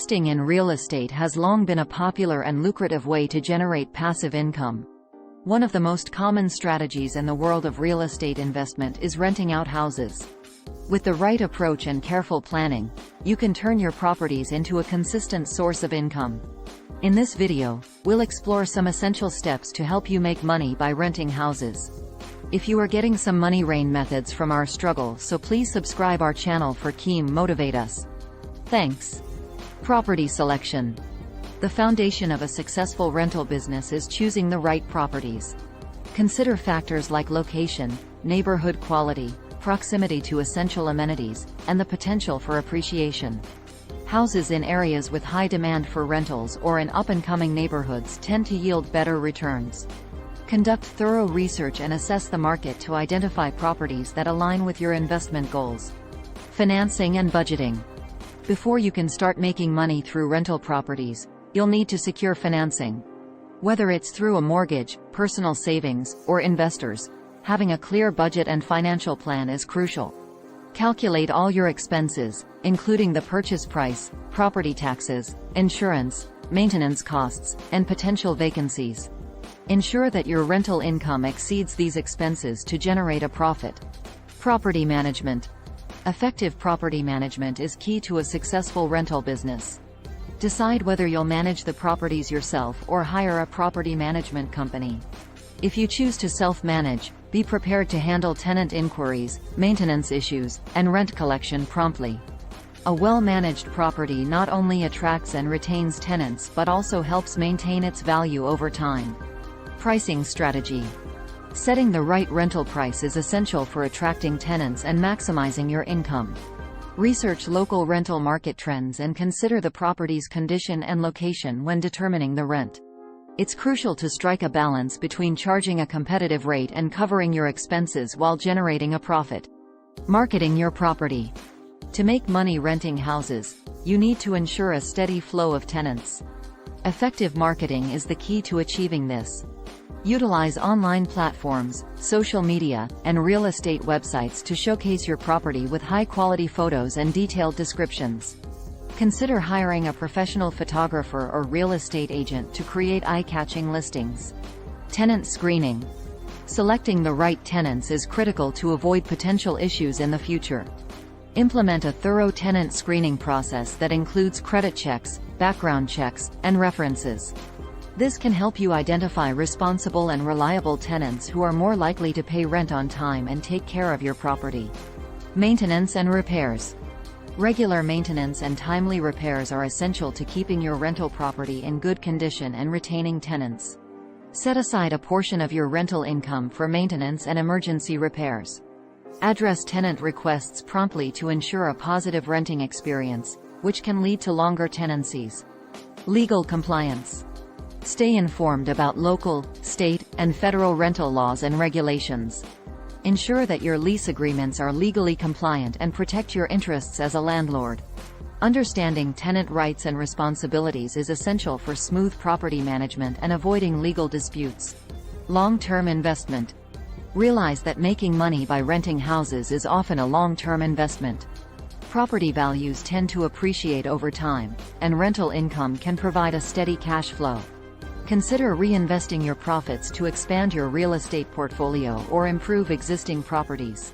Investing in real estate has long been a popular and lucrative way to generate passive income. One of the most common strategies in the world of real estate investment is renting out houses. With the right approach and careful planning, you can turn your properties into a consistent source of income. In this video, we'll explore some essential steps to help you make money by renting houses. If you are getting some money rain methods from our struggle, so please subscribe our channel for Keem Motivate Us. Thanks. Property selection. The foundation of a successful rental business is choosing the right properties. Consider factors like location, neighborhood quality, proximity to essential amenities, and the potential for appreciation. Houses in areas with high demand for rentals or in up-and-coming neighborhoods tend to yield better returns. Conduct thorough research and assess the market to identify properties that align with your investment goals. Financing and budgeting. Before you can start making money through rental properties, you'll need to secure financing. Whether it's through a mortgage, personal savings, or investors, having a clear budget and financial plan is crucial. Calculate all your expenses, including the purchase price, property taxes, insurance, maintenance costs, and potential vacancies. Ensure that your rental income exceeds these expenses to generate a profit. Property management. Effective property management is key to a successful rental business. Decide whether you'll manage the properties yourself or hire a property management company. If you choose to self-manage, be prepared to handle tenant inquiries, maintenance issues, and rent collection promptly. A well-managed property not only attracts and retains tenants but also helps maintain its value over time. Pricing strategy. Setting the right rental price is essential for attracting tenants and maximizing your income. Research local rental market trends and consider the property's condition and location when determining the rent. It's crucial to strike a balance between charging a competitive rate and covering your expenses while generating a profit. Marketing your property. To make money renting houses, you need to ensure a steady flow of tenants. Effective marketing is the key to achieving this. Utilize online platforms, social media, and real estate websites to showcase your property with high-quality photos and detailed descriptions. Consider hiring a professional photographer or real estate agent to create eye-catching listings. Tenant screening. Selecting the right tenants is critical to avoid potential issues in the future. Implement a thorough tenant screening process that includes credit checks, background checks, and references. This can help you identify responsible and reliable tenants who are more likely to pay rent on time and take care of your property. Maintenance and repairs. Regular maintenance and timely repairs are essential to keeping your rental property in good condition and retaining tenants. Set aside a portion of your rental income for maintenance and emergency repairs. Address tenant requests promptly to ensure a positive renting experience, which can lead to longer tenancies. Legal compliance. Stay informed about local, state, and federal rental laws and regulations. Ensure that your lease agreements are legally compliant and protect your interests as a landlord. Understanding tenant rights and responsibilities is essential for smooth property management and avoiding legal disputes. Long-term investment. Realize that making money by renting houses is often a long-term investment. Property values tend to appreciate over time, and rental income can provide a steady cash flow. Consider reinvesting your profits to expand your real estate portfolio or improve existing properties.